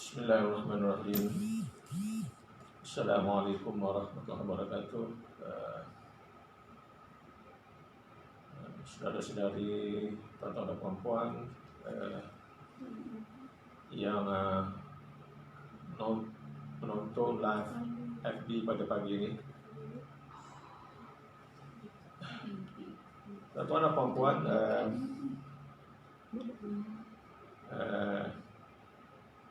Bismillahirrahmanirrahim. Assalamualaikum warahmatullahi wabarakatuh. Saudara-saudari, tuan-tuan dan puan-puan yang menonton live FB pada pagi ini. Tuan-tuan dan puan-puan,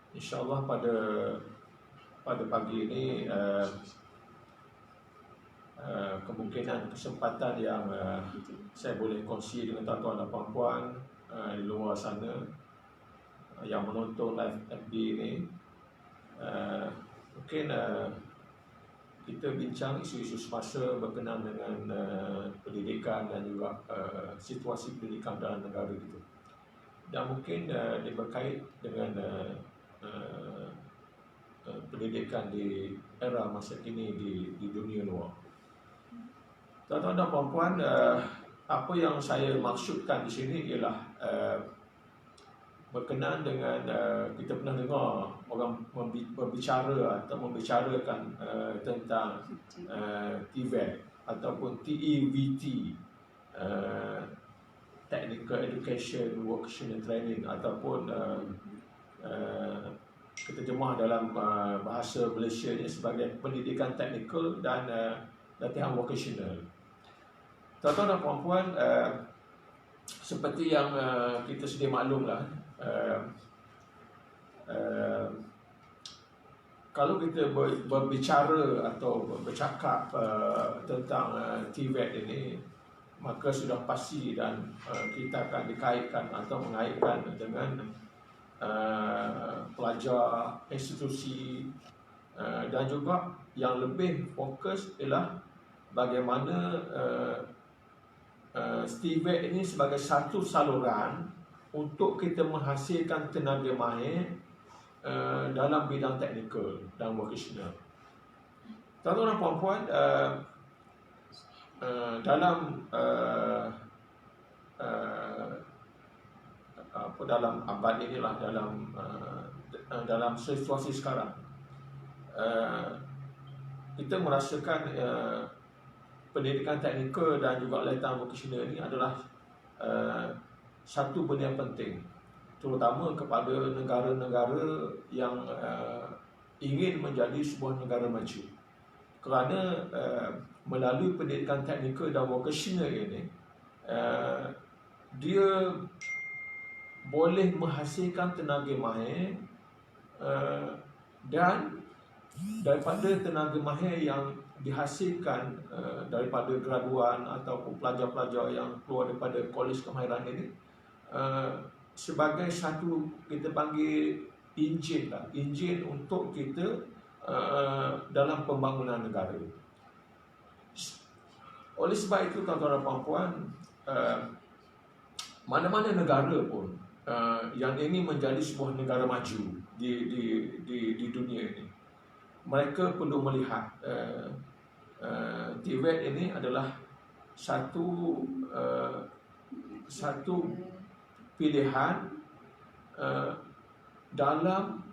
InsyaAllah pada pagi ini kemungkinan kesempatan yang saya boleh kongsi dengan tuan-tuan dan puan-puan di luar sana yang menonton live FB ini, mungkin kita bincang isu-isu semasa berkenaan dengan pendidikan dan juga situasi pendidikan dalam negara kita, dan mungkin dia berkait dengan pendidikan di era masa kini di dunia luar. Tuan-tuan dan puan-puan, apa yang saya maksudkan di sini ialah berkenaan dengan kita pernah dengar orang berbicara atau membicarakan tentang TVET ataupun TEVT, Technical Education Vocational Training, ataupun kita terjemah dalam bahasa Malaysia ni sebagai pendidikan teknikal dan latihan vocational. Tuan-tuan dan puan-puan, seperti yang kita sedia maklumlah, kalau kita berbicara atau bercakap tentang TVET ini, maka sudah pasti dan kita akan dikaitkan atau mengaitkan dengan pelajar, institusi, dan juga yang lebih fokus ialah bagaimana TVET ini sebagai satu saluran untuk kita menghasilkan tenaga mahir dalam bidang teknikal dan vocational. Tuan-tuan dan puan-puan, dalam abad inilah, dalam situasi sekarang, kita merasakan pendidikan teknikal dan juga latihan vocational ini adalah satu benda yang penting, terutama kepada negara-negara yang ingin menjadi sebuah negara maju. Kerana melalui pendidikan teknikal dan vocational ini, dia boleh menghasilkan tenaga mahir, dan daripada tenaga mahir yang dihasilkan daripada graduan ataupun pelajar-pelajar yang keluar daripada kolej kemahiran ini, sebagai satu, kita panggil enjin untuk kita dalam pembangunan negara. Oleh sebab itu, tuan-tuan dan puan-puan, mana-mana negara pun yang ingin menjadi sebuah negara maju di dunia ini, mereka perlu melihat TVET ini adalah satu pilihan dalam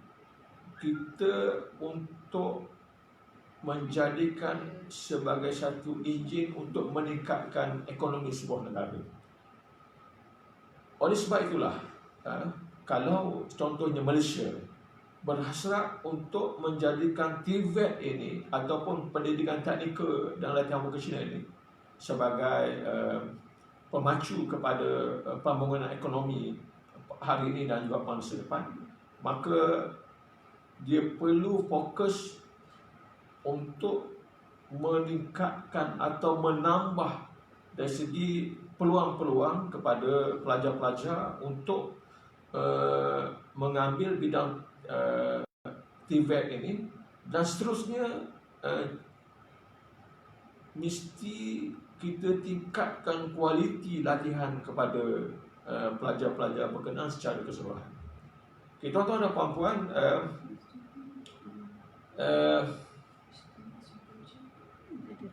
kita untuk menjadikan sebagai satu enjin untuk meningkatkan ekonomi sebuah negara. Oleh sebab itulah, kalau contohnya Malaysia berhasrat untuk menjadikan TVET ini ataupun pendidikan teknikal dan latihan vocational ini sebagai pemacu kepada pembangunan ekonomi hari ini dan juga masa depan, maka dia perlu fokus untuk meningkatkan atau menambah dari segi peluang-peluang kepada pelajar-pelajar untuk mengambil bidang TVET ini, dan seterusnya mesti kita tingkatkan kualiti latihan kepada pelajar-pelajar berkenaan secara keseluruhan. Okay, tuan-tuan dan puan-puan,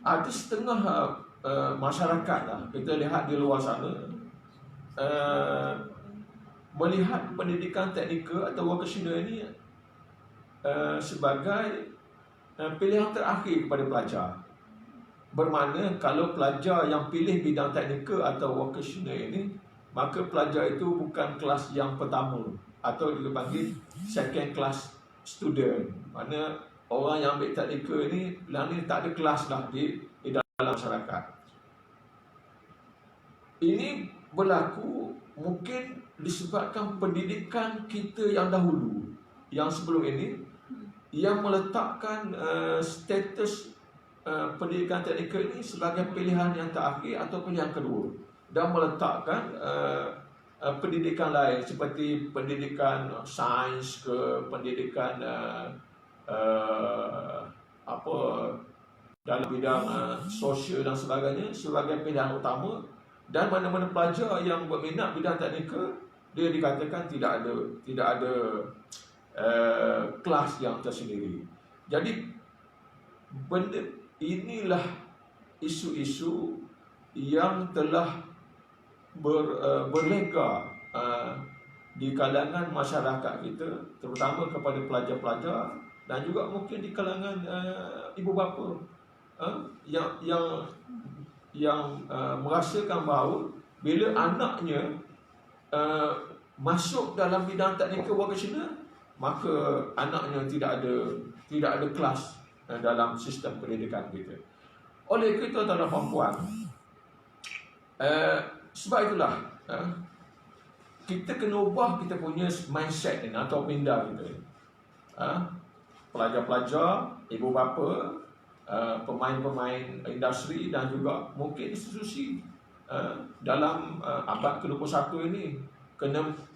ada setengah masyarakat lah, kita lihat di luar sana, melihat pendidikan teknikal atau vocational ini sebagai pilihan terakhir kepada pelajar. Bermakna kalau pelajar yang pilih bidang teknikal atau vocational ini, maka pelajar itu bukan kelas yang pertama atau dipanggil second class student. Maknanya orang yang ambil teknikal ini tak ada kelas dah di dalam masyarakat. Ini berlaku mungkin disebabkan pendidikan kita yang dahulu, yang sebelum ini, yang meletakkan status pendidikan teknikal ini sebagai pilihan yang terakhir atau pilihan kedua, dan meletakkan pendidikan lain seperti pendidikan sains ke pendidikan dalam bidang sosial dan sebagainya sebagai pilihan utama. Dan mana-mana pelajar yang berminat bidang teknikal, dia dikatakan tidak ada kelas yang tersendiri. Jadi benda inilah isu-isu yang telah berlega di kalangan masyarakat kita, terutama kepada pelajar-pelajar dan juga mungkin di kalangan ibu bapa yang merasakan bahawa bila anaknya masuk dalam bidang teknikal vocational, maka anaknya tidak ada kelas dalam sistem pendidikan kita. Oleh itu, tuan-tuan dan puan-puan, sebab itulah kita kena ubah kita punya mindset ini atau minda kita. Pelajar-pelajar, ibu bapa, pemain-pemain industri dan juga mungkin institusi dalam abad ke-21 ini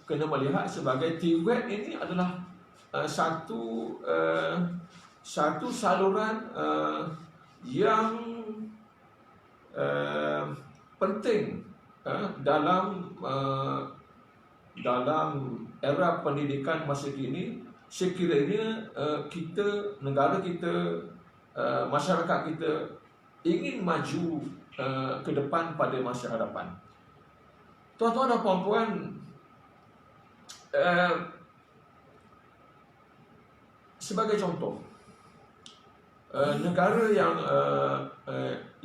kena melihat sebagai TVET ini adalah satu saluran yang penting dalam era pendidikan masa kini, sekiranya negara kita, masyarakat kita ingin maju ke depan pada masa hadapan. Tuan-tuan dan puan-puan, sebagai contoh, negara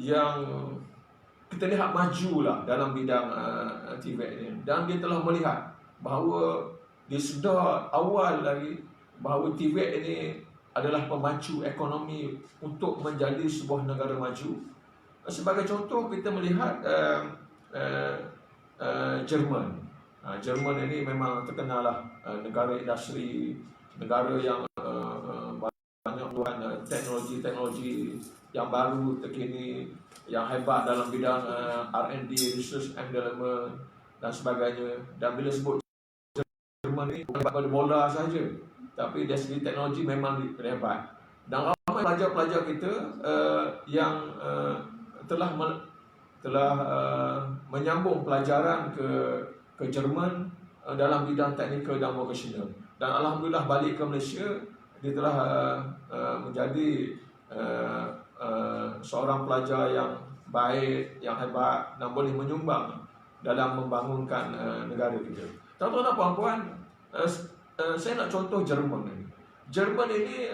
yang kita lihat majulah dalam bidang TVET ini, dan dia telah melihat bahawa dia sedar awal lagi bahawa TVET ini adalah pemacu ekonomi untuk menjadi sebuah negara maju. Sebagai contoh, kita melihat Jerman. Jerman ini memang terkenal lah, negara industri, negara yang banyak menggunakan teknologi yang baru, terkini, yang hebat dalam bidang R&D, research and development dan sebagainya. Dan bila sebut Jerman ini bukan pada bola saja, tapi dari segi teknologi memang hebat. Dan ramai pelajar-pelajar kita yang telah menyambung pelajaran ke Jerman dalam bidang teknikal dan vocational. Dan alhamdulillah balik ke Malaysia, dia telah menjadi seorang pelajar yang baik, yang hebat dan boleh menyumbang dalam membangunkan negara kita. Tuan-tuan dan puan-puan, saya nak contoh Jerman ini. Jerman ini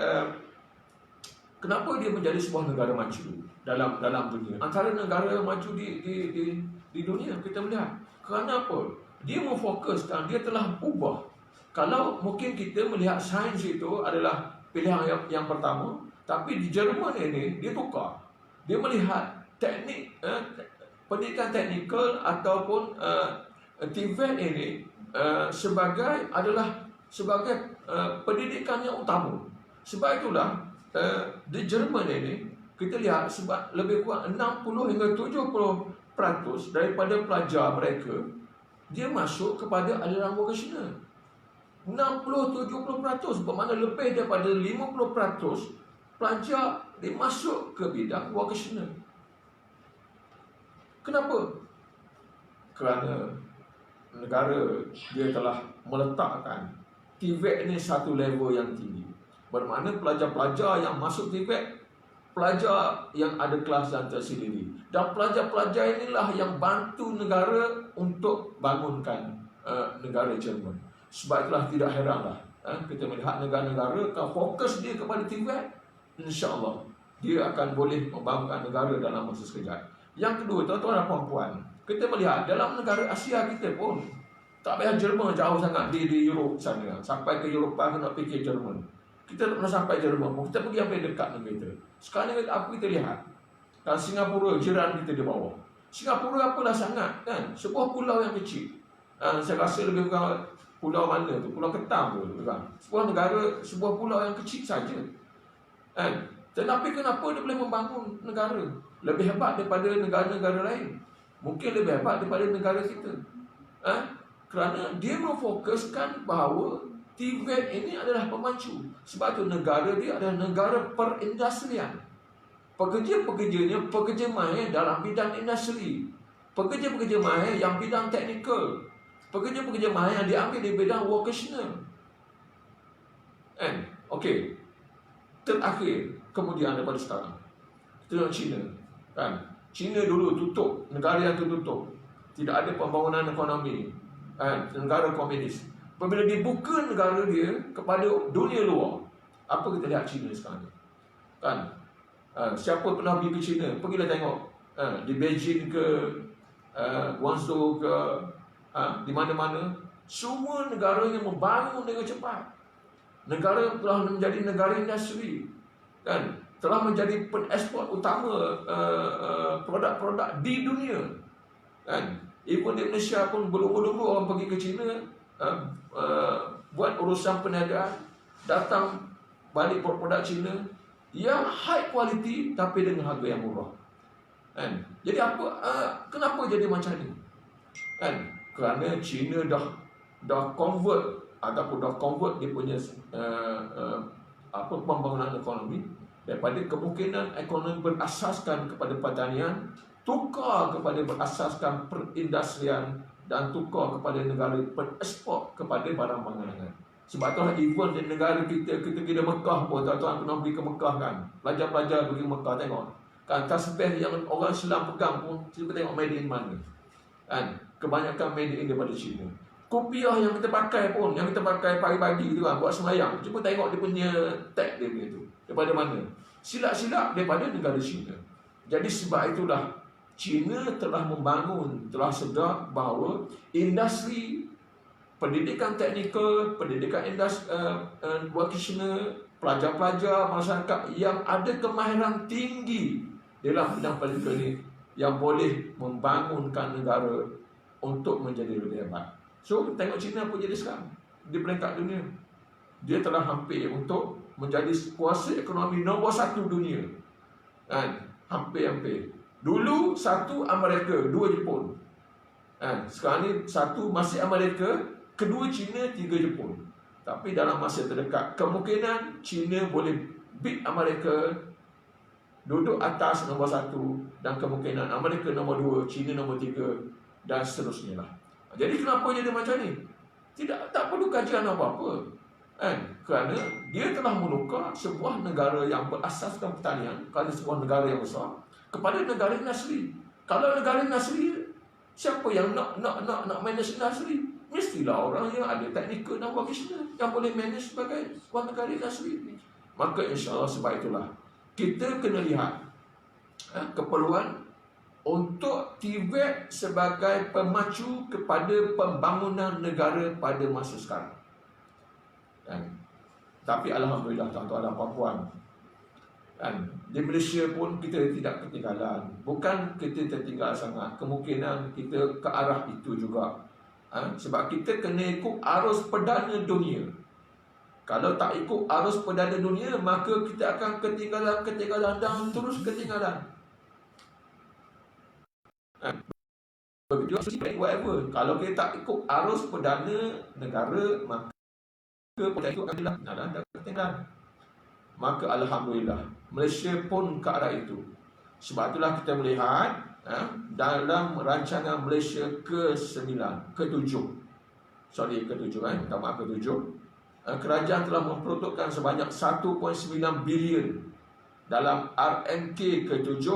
kenapa dia menjadi sebuah negara maju dalam dunia? Antara negara maju di dunia kita melihat. Kerana apa? Dia memfokuskan, dia telah ubah. Kalau mungkin kita melihat sains itu adalah pilihan yang pertama, tapi di Jerman ini dia tukar. Dia melihat teknik pendidikan teknikal ataupun TVET ini sebagai pendidikan yang utama. Sebab itulah di Jerman ini kita lihat sebab lebih kurang 60 hingga 70% daripada pelajar mereka dia masuk kepada aliran vocational. 60-70%, bermakna lebih daripada 50% pelajar dia masuk ke bidang vocational. Kenapa? Kerana negara dia telah meletakkan TVET ini satu level yang tinggi. Bermakna pelajar-pelajar yang masuk TVET, pelajar yang ada kelas yang tersendiri. Dan pelajar-pelajar inilah yang bantu negara untuk bangunkan negara Jerman. Sebab itulah tidak heranlah Kita melihat negara-negara kalau fokus dia kepada Tibet, insya-Allah dia akan boleh membangunkan negara dalam masa sekejap. Yang kedua, tuan-tuan dan puan-puan, kita melihat dalam negara Asia kita pun tak payah Jerman jauh sangat di Europe sana. Sampai ke Eropah nak fikir Jerman. Kita tak pernah sampai Jerman pun. Kita pergi sampai dekat dengan kita. Sekarang ni apa kita lihat? Kalau Singapura, jiran kita di bawah. Singapura apalah sangat kan? Sebuah pulau yang kecil. Saya rasa lebih kurang pulau mana tu? Pulau Ketam tu kan? Sebuah pulau yang kecil saja. Kan? Tetapi kenapa dia boleh membangun negara? Lebih hebat daripada negara-negara lain. Mungkin lebih hebat daripada negara kita. Kerana dia memfokuskan bahawa Tibet ini adalah pemacu. Sebab tu negara dia adalah negara perindustrian. Pekerja-pekerjanya pekerja mahir dalam bidang industri. Pekerja-pekerja mahir yang bidang teknikal. Pekerja-pekerja mahir yang diambil di bidang vocational. Okey. Terakhir, kemudian daripada sekarang, kita China. Kan? China dulu tutup, negara yang tertutup. Tidak ada pembangunan ekonomi. Negara komunis. Apabila dibuka negara dia kepada dunia luar, apa kita lihat China sekarang ni? Kan? Siapa pernah pergi ke China, pergilah tengok. Di Beijing ke, Guangzhou ke, di mana-mana, semua negara yang membangun dengan cepat. Negara yang telah menjadi negara industri, kan? Telah menjadi pengekspor utama produk-produk di dunia, kan? Even di Malaysia pun belum-belum orang pergi ke China, buat urusan perniagaan, datang balik produk China yang high quality tapi dengan harga yang murah. Kan? Jadi kenapa jadi macam ni? Kan? Kerana China dah convert dia punya pembangunan ekonomi daripada kemungkinan ekonomi berasaskan kepada pertanian, tukar kepada berasaskan perindustrian, dan tukar kepada negara pengekspor kepada barang pangangan. Sebab tu even di negara kita pergi ke Mekah pun, tuan-tuan pernah pergi ke Mekah kan, pelajar-pelajar pergi ke Mekah tengok kan, tasbih yang orang Islam pegang pun kita tengok made in mana kan, kebanyakan made in daripada China. Kopiah yang kita pakai pun, yang kita pakai pagi-pagi tu kan, buat semayang, cuba tengok dia punya tag dia tu daripada mana? Silap-silap daripada negara China. Jadi sebab itulah China telah membangun, telah sedar bahawa industri, pendidikan teknikal, pendidikan vocational, pelajar-pelajar masyarakat yang ada kemahiran tinggi dalam bidang pendidikan ini yang boleh membangunkan negara untuk menjadi lebih hebat. So, tengok China apa jadi sekarang di peringkat dunia. Dia telah hampir untuk menjadi kuasa ekonomi nombor 1 dunia. Hampir-hampir. Dulu 1 Amerika, 2 Jepun. Sekarang ni 1 masih Amerika, 2 China, 3 Jepun. Tapi dalam masa terdekat, kemungkinan China boleh beat Amerika, duduk atas nombor 1, dan kemungkinan Amerika nombor 2, China nombor 3, dan seterusnya lah. Jadi kenapa jadi macam ni? Tak perlu kajian apa-apa. Kerana dia telah menukar sebuah negara yang berasaskan pertanian, kerana sebuah negara yang besar, kepada negara industri. Kalau negara industri, siapa yang nak manage industri? Mestilah orang yang ada teknikal dan vocational yang boleh manage sebagai sebuah negara industri. Maka insya-Allah sebab itulah kita kena lihat keperluan untuk Tibet sebagai pemacu kepada pembangunan negara pada masa sekarang. Tapi alhamdulillah tuan-tuan dan puan-puan, di Malaysia pun kita tidak ketinggalan. Bukan kita tertinggal sangat, kemungkinan kita ke arah itu juga. Sebab kita kena ikut arus perdana dunia. Kalau tak ikut arus perdana dunia, maka kita akan ketinggalan dan terus ketinggalan. Whatever. Kalau kita tak ikut arus perdana negara, maka kita ikut ketinggalan. Maka alhamdulillah Malaysia pun ke arah itu. Sebab itulah kita melihat dalam rancangan Malaysia ke-7, kerajaan telah memperuntukkan sebanyak 1.9 bilion dalam RMK ke-7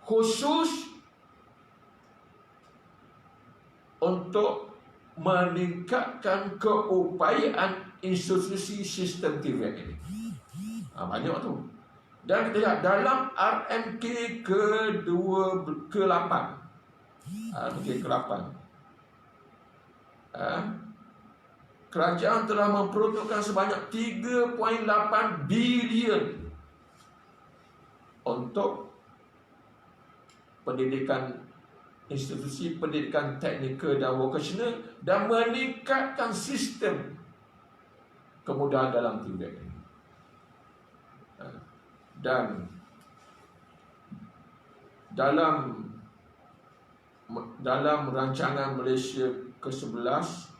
khusus untuk meningkatkan keupayaan institusi sistem TVET ini. Banyak tu. Dan kita lihat dalam RMK ke-8, RMK ke-8, kerajaan telah memperuntukkan sebanyak 3.8 bilion untuk pendidikan, institusi pendidikan teknikal dan vokasional, dan meningkatkan sistem kemudahan dalam TVET. Dan dalam rancangan Malaysia ke-11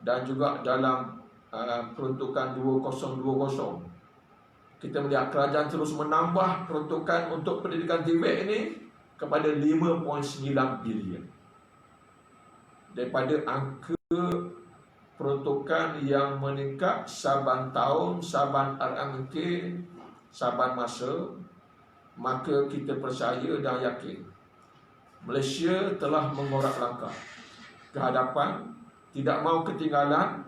dan juga dalam peruntukan 2020, kita melihat kerajaan terus menambah peruntukan untuk pendidikan TVET ini kepada 5.9 bilion daripada angka peruntukan yang meningkat saban tahun, saban RMK, saban masa. Maka kita percaya dan yakin Malaysia telah mengorak langkah ke hadapan, tidak mahu ketinggalan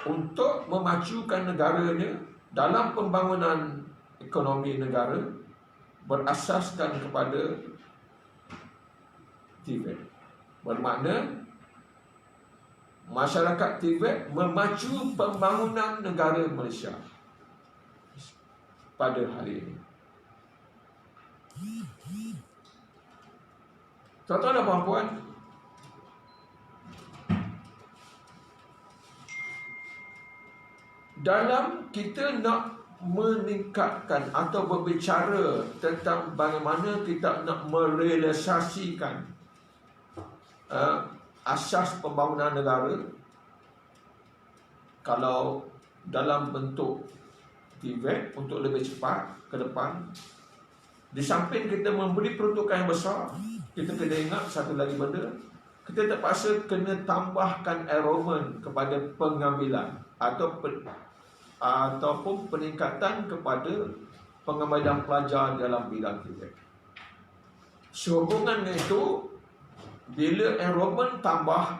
untuk memajukan negaranya dalam pembangunan ekonomi negara berasaskan kepada TVET. Bermakna masyarakat TVET memacu pembangunan negara Malaysia pada hari ini. Tuan-tuan dan puan-puan, dalam kita nak meningkatkan atau berbicara tentang bagaimana kita nak merealisasikan asas pembangunan negara, kalau dalam bentuk TVET untuk lebih cepat ke depan, di samping kita memberi peruntukan yang besar, kita kena ingat satu lagi benda, kita terpaksa kena tambahkan enrollment kepada pengambilan ataupun peningkatan kepada pengambilan pelajar dalam bidang TVET. Sehubungan dengan itu, bila enrollment tambah,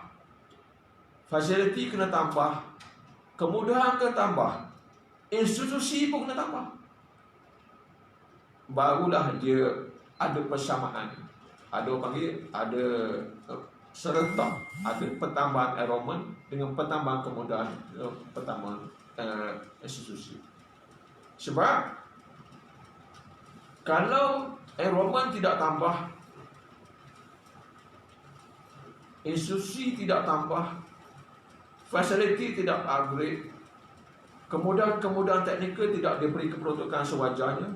fasiliti kena tambah, kemudahan kena tambah, institusi pun kena tambah, barulah dia ada persamaan, ada serentak, ada pertambahan enrollment dengan pertambahan kemudahan, pertambahan institusi. Sebab kalau enrollment tidak tambah, institusi tidak tambah, fasiliti tidak upgrade, kemudahan-kemudahan teknikal tidak diberi keperuntukan sewajarnya,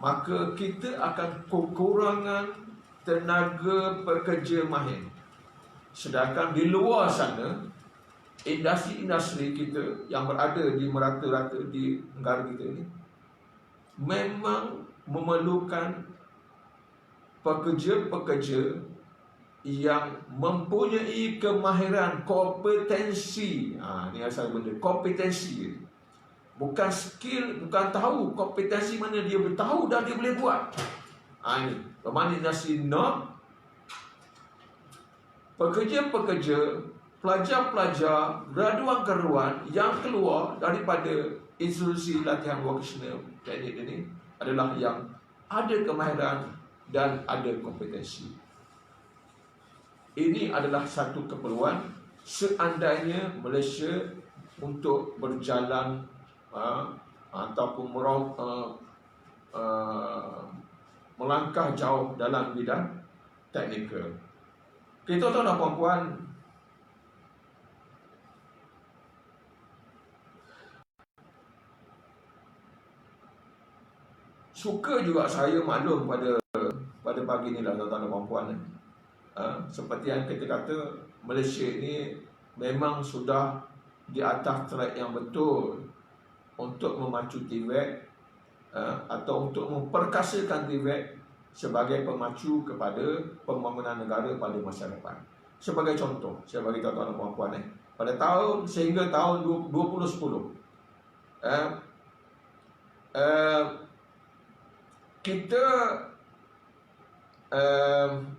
maka kita akan kekurangan tenaga pekerja mahir. Sedangkan di luar sana, industri-industri kita yang berada di merata-rata di negara kita ini memang memerlukan pekerja-pekerja yang mempunyai kemahiran, kompetensi. Ini asal benda, kompetensi. Bukan skill, bukan tahu, kompetensi mana dia bertahu dan dia boleh buat. Ini bermakna industri nak pekerja-pekerja, pelajar-pelajar, graduan-graduan yang keluar daripada institusi latihan vocational teknik ini adalah yang ada kemahiran dan ada kompetensi. Ini adalah satu keperluan seandainya Malaysia untuk berjalan ataupun melangkah jauh dalam bidang teknikal. Kita tahu, puan-puan, suka juga saya maklum pada pagi ni lah, tuan-tuan dan puan-puan. Seperti yang kita kata, Malaysia ini memang sudah di atas track yang betul untuk memacu TVET atau untuk memperkasakan TVET sebagai pemacu kepada pembangunan negara pada masa depan. Sebagai contoh, saya bagi tuan-tuan dan puan-puan, pada tahun sehingga tahun 2010, kita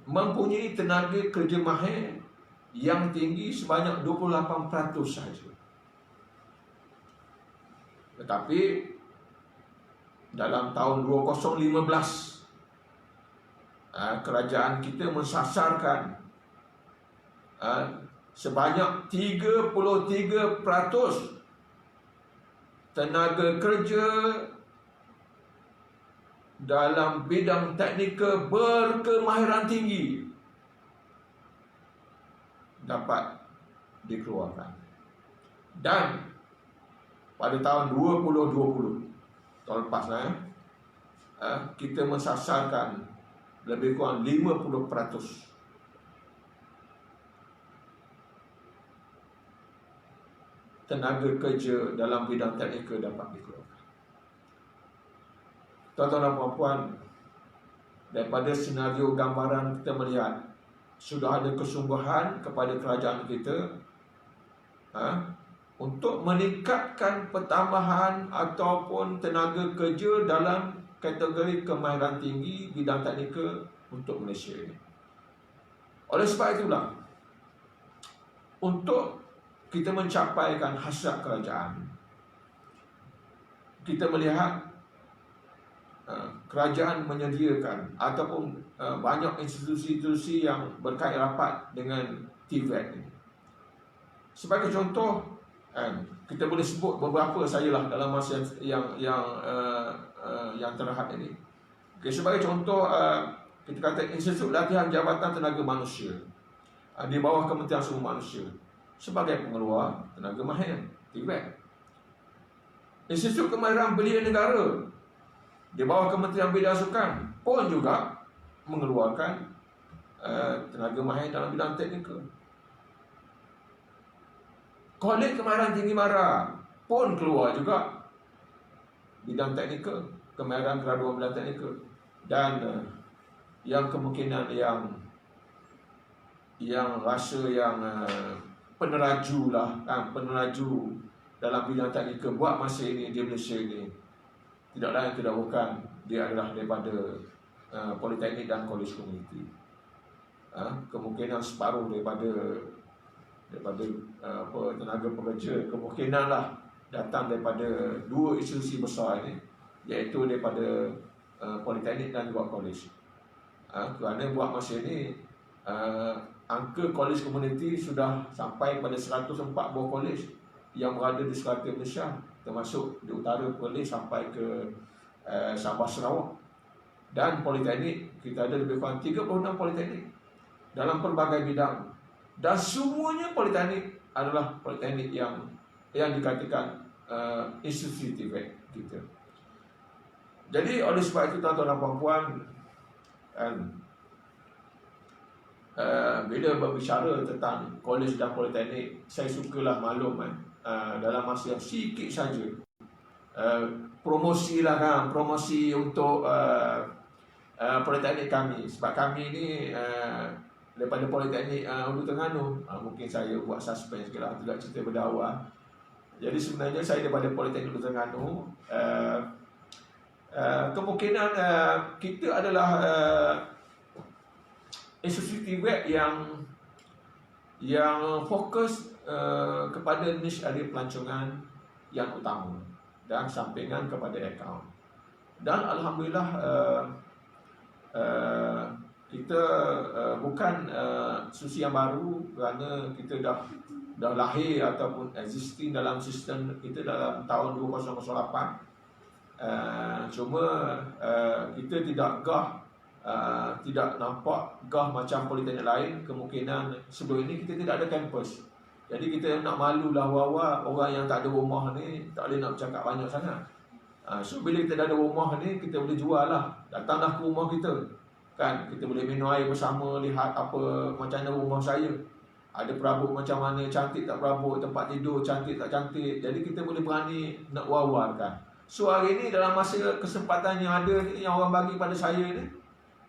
mempunyai tenaga kerja mahir yang tinggi sebanyak 28% sahaja. Tetapi dalam tahun 2015 kerajaan kita mensasarkan sebanyak 33% tenaga kerja dalam bidang teknikal berkemahiran tinggi dapat dikeluarkan. Dan pada tahun 2020, tahun lepas kita mensasarkan lebih kurang 50% tenaga kerja dalam bidang teknikal dapat dikeluarkan. Tuan-tuan dan puan-puan, daripada senario gambaran kita melihat sudah ada kesungguhan kepada kerajaan kita untuk meningkatkan pertambahan ataupun tenaga kerja dalam kategori kemahiran tinggi bidang teknikal untuk Malaysia ini. Oleh sebab itulah, untuk kita mencapaikan hasrat kerajaan, kita melihat kerajaan menyediakan ataupun banyak institusi-institusi yang berkait rapat dengan TVET ini. Sebagai contoh, kita boleh sebut beberapa sajalah dalam masa yang terhad ini. Okay, sebagai contoh, kita kata Institut Latihan Jabatan Tenaga Manusia di bawah Kementerian Sumber Manusia sebagai pengeluar tenaga mahir, TVET. Institut Kemahiran Belia Negara di bawah Kementerian Belia Sukan pun juga mengeluarkan tenaga mahir dalam bidang teknikal. Kolej Kemahiran Tinggi Mara pun keluar juga bidang teknikal, kemahiran graduan bidang teknikal. Dan yang kemungkinan yang rasa yang peneraju lah, peneraju dalam bidang teknikal buat masa ini di Malaysia ini tidak lain tidak bukan, dia adalah daripada politeknik dan kolej komuniti. Kemungkinan separuh daripada tenaga pekerja kemungkinanlah datang daripada dua institusi besar ini, iaitu daripada politeknik dan juga kolej. Kerana buat masa ini angka kolej komuniti sudah sampai pada 104 buah kolej yang berada di sekitar Malaysia, termasuk di utara Perlis sampai ke Sabah Sarawak. Dan politeknik, kita ada lebih kurang 36 politeknik dalam pelbagai bidang. Dan semuanya politeknik adalah politeknik yang dikatakan institusi TVET kita. Jadi oleh sebab itu tuan-tuan dan puan-puan, bila berbicara tentang kolej dan politeknik, saya sukalah maklum dalam masa yang sikit saja promosi untuk politeknik kami. Sebab kami ni daripada politeknik Ulu Terengganu, mungkin saya buat suspense sikit lah, tidak cerita berdawah. Jadi sebenarnya saya daripada politeknik Ulu Terengganu. Kemungkinan kita adalah institusi TVET yang fokus kepada niche area pelancongan yang utama dan sampingan kepada akaun. Dan alhamdulillah kita bukan institusi yang baru, kerana kita dah lahir ataupun existing dalam sistem kita dalam tahun 2008. Cuma kita tidak nampak macam politeknik lain. Kemungkinan sebelum ini kita tidak ada kampus. Jadi kita nak malulah orang yang tak ada rumah ni tak boleh nak bercakap banyak sangat. So bila kita dah ada rumah ni, kita boleh jual lah. Datanglah ke rumah kita, kan? Kita boleh minum air bersama, lihat apa macam mana rumah saya, ada perabot macam mana, cantik tak perabot, tempat tidur cantik tak cantik. Jadi kita boleh berani nak wawarkan. So hari ni dalam masa kesempatan yang ada ni, yang orang bagi pada saya ni,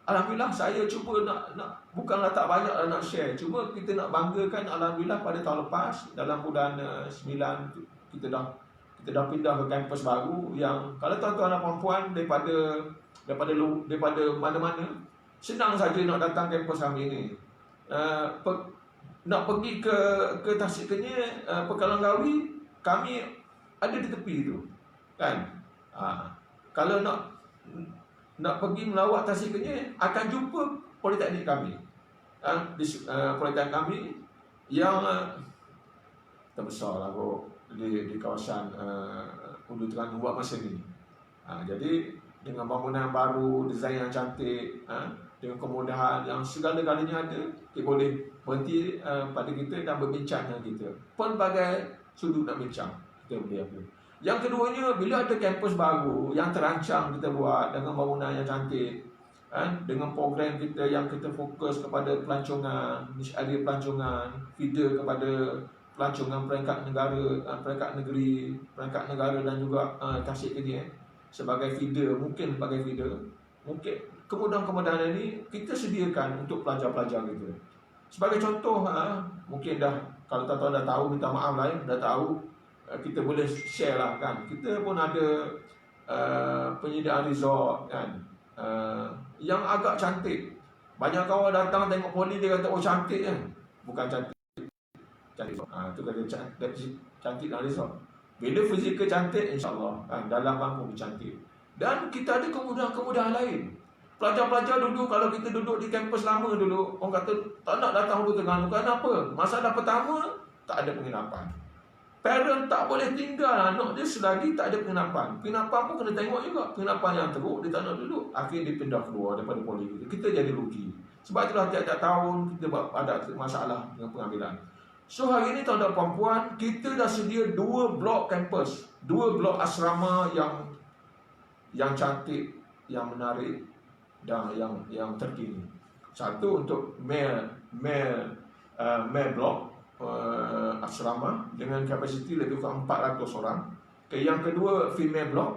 alhamdulillah saya cuba nak bukanlah tak banyak nak share, cuma kita nak banggakan. Alhamdulillah pada tahun lepas dalam bulan 9 kita dah pindah ke kampus baru, yang kalau tuan-tuan dan puan-puan daripada mana-mana senang saja nak datang kampus kami ni. Nak pergi ke Tasik Kenyir, Pekalongawi, kami ada di tepi tu. kan. Kalau nak pergi melawat Tasik Kenyir, akan jumpa politeknik kami. Politeknik kami yang terbesar lah di kawasan Ulu Terengganu buat masa ni. Jadi dengan bangunan baru, desain yang cantik, dengan kemudahan yang segala-galanya ada, kita boleh berhenti pada kita dan berbincang dengan kita. Pelbagai sudut nak bincang, kita boleh apa. Yang keduanya, bila ada kampus baru yang terancang kita buat dengan bangunan yang cantik, dengan program kita yang kita fokus kepada pelancongan, area pelancongan, feeder kepada pelancongan peringkat negara, peringkat negeri, peringkat negara dan juga Tasik Kenyir sebagai feeder, mungkin sebagai feeder, mungkin kemudahan-kemudahan ini kita sediakan untuk pelajar-pelajar kita. Sebagai contoh, mungkin kalau tuan-tuan dah tahu, minta maaf lah, dah tahu, kita boleh share lah kan. Kita pun ada penyediaan resort kan, yang agak cantik. Banyak kawan datang tengok poli, dia kata, oh cantik kan. Bukan cantik. Itu kata cantik dalam resort. Bila fizikal cantik, insyaAllah dalam pun cantik. Dan kita ada kemudahan-kemudahan lain. Pelajar-pelajar dulu, kalau kita duduk di kampus lama dulu, orang kata tak nak datang Ulu Terengganu. Kenapa? Masalah pertama, tak ada penginapan. Parent tak boleh tinggal anak dia selagi tak ada penginapan. Penginapan pun kena tengok juga. Penginapan yang teruk, dia tak nak duduk. Akhirnya dia pindah keluar daripada poli kita. Kita jadi rugi. Sebab itulah tiap-tiap tahun kita ada masalah dengan pengambilan. So hari ini tuan-tuan puan-puan, kita dah sedia 2 blok kampus, 2 blok asrama yang cantik, yang menarik dan yang terkini. Satu untuk male blok asrama dengan kapasiti lebih kurang 400 orang. Yang kedua female blok,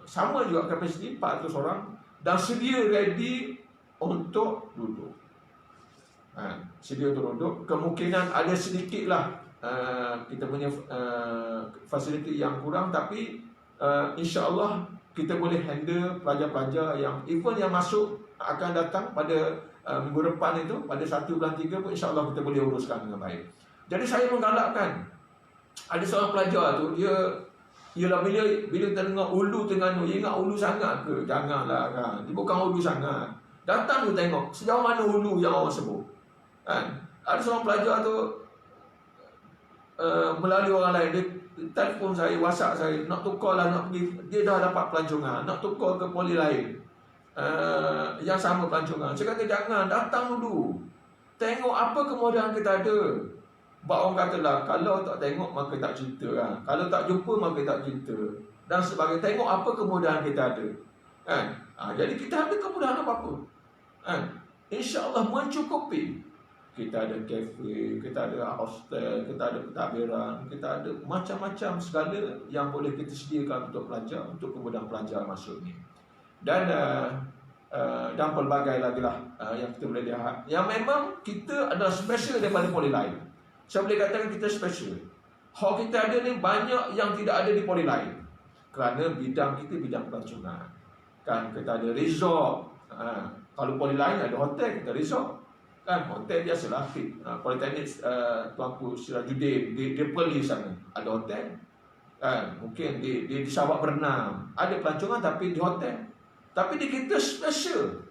sama juga kapasiti 400 orang dan sedia ready untuk duduk. Sedia untuk duduk. Kemungkinan ada sedikitlah kita punya fasiliti yang kurang, tapi insya-Allah kita boleh handle pelajar-pelajar yang even yang masuk akan datang pada minggu depan itu, pada 1 bulan 3 pun insya-Allah kita boleh uruskan dengan baik. Jadi saya menggalakkan, ada seorang pelajar tu, ialah bila kita dengar Ulu Terengganu, dia ingat Ulu sangat ke? Janganlah kan. Dia bukan Ulu sangat. Datang tu tengok sejauh mana Ulu yang orang sebut. Ada seorang pelajar tu melalui orang lain, dia telefon saya, WhatsApp saya, nak tukar lah, nak pergi, dia dah dapat pelancongan, nak tukar ke poli lain yang sama pelancongan. Saya kata jangan, datang dulu, tengok apa kemudahan kita ada. Sebab orang katalah, kalau tak tengok maka tak cinta kan? Kalau tak jumpa maka tak cinta. Dan sebagainya, tengok apa kemudahan kita ada kan? Jadi kita ada kemudahan apa-apa kan? InsyaAllah mencukupi. Kita ada kafe, kita ada hostel, kita ada pentadbiran, kita ada macam-macam segala yang boleh kita sediakan untuk pelajar, untuk kemudahan pelajar masuk ni. Dan pelbagai lagi lah yang kita boleh lihat, yang memang kita adalah special daripada poli lain. Saya boleh katakan kita special. Hal kita ada ni banyak yang tidak ada di poli lain. Kerana bidang kita bidang pelancongan. Kan kita ada resort. Kalau poli lain ada hotel, kita resort. Kan hotel biasalah. Politeknik Tuanku Sirajuddin di Perlis sana ada hotel. Kan mungkin di Sabak Bernam ada pelancongan tapi di hotel. Tapi di kita special.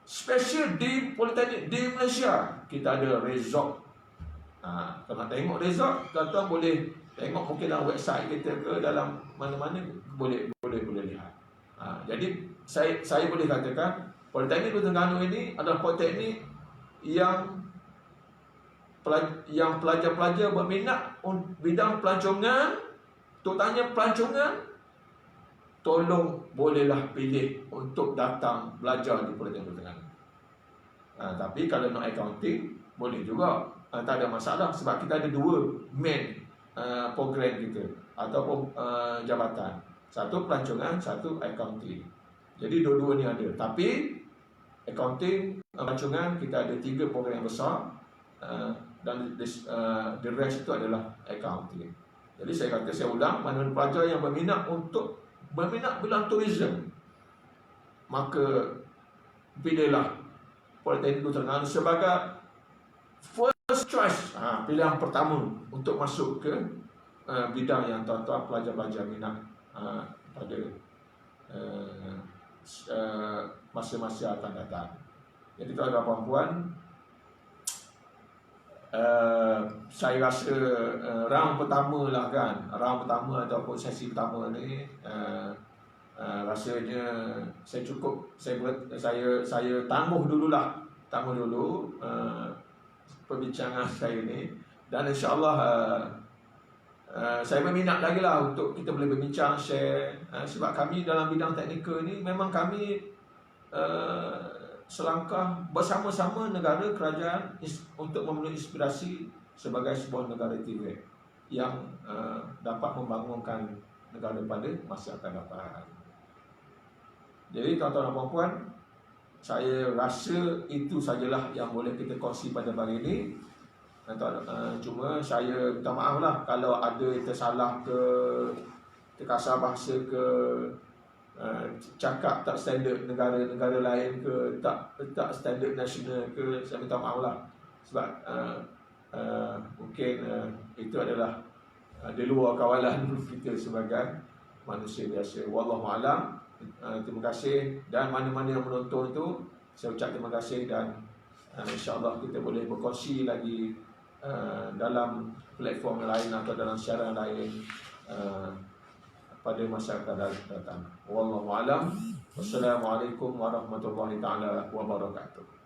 Special di Politeknik di Malaysia. Kita ada resort. Kalau nak tengok resort, tuan-tuan boleh tengok mungkin dalam website kita ke dalam mana-mana boleh lihat. Jadi saya boleh katakan Politeknik Ulu Terengganu ini adalah politeknik yang pelajar-pelajar berminat bidang pelancongan, terutamanya pelancongan, tolong bolehlah pilih untuk datang belajar di Politeknik Ulu Terengganu. Tapi kalau nak accounting boleh juga. Tak ada masalah sebab kita ada 2 main program kita ataupun jabatan. Satu pelancongan, satu accounting. Jadi dua-dua ni ada. Tapi accounting, pelancongan kita ada 3 program yang besar dan the rest itu adalah accounting. Jadi saya kata, saya ulang, mana pelajar yang berminat bidang tourism, maka pilihlah Politeknik Ulu Terengganu sebagai first choice, pilihan pertama untuk masuk ke bidang yang tuan-tuan pelajar-pelajar minat pada masa-masa akan datang. Jadi tuan-tuan dan puan, saya rasa round pertama lah kan, round pertama ataupun sesi pertama ni rasanya saya tangguh dululah, perbincangan saya ni, dan insya-Allah saya berminat lagi lah untuk kita boleh berbincang, share, sebab kami dalam bidang teknikal ni memang kami selangkah bersama-sama negara kerajaan untuk memenuhi inspirasi sebagai sebuah negara Tibet yang dapat membangunkan negara pada masa akan datang. Jadi tuan-tuan dan puan-puan, saya rasa itu sajalah yang boleh kita kongsi pada pagi ini. Cuma saya minta maaf lah kalau ada tersalah ke, terkasar bahasa ke, cakap tak standard negara-negara lain ke, tak standard nasional ke, saya minta maaf lah. Sebab mungkin itu adalah di luar kawalan kita sebagai manusia biasa. Wallahualam. Terima kasih, dan mana-mana yang menonton tu saya ucap terima kasih, dan insya-Allah kita boleh berkongsi lagi dalam platform lain atau dalam siaran lain pada masa akan datang. Wallahu alam. Wassalamualaikum warahmatullahi taala wabarakatuh.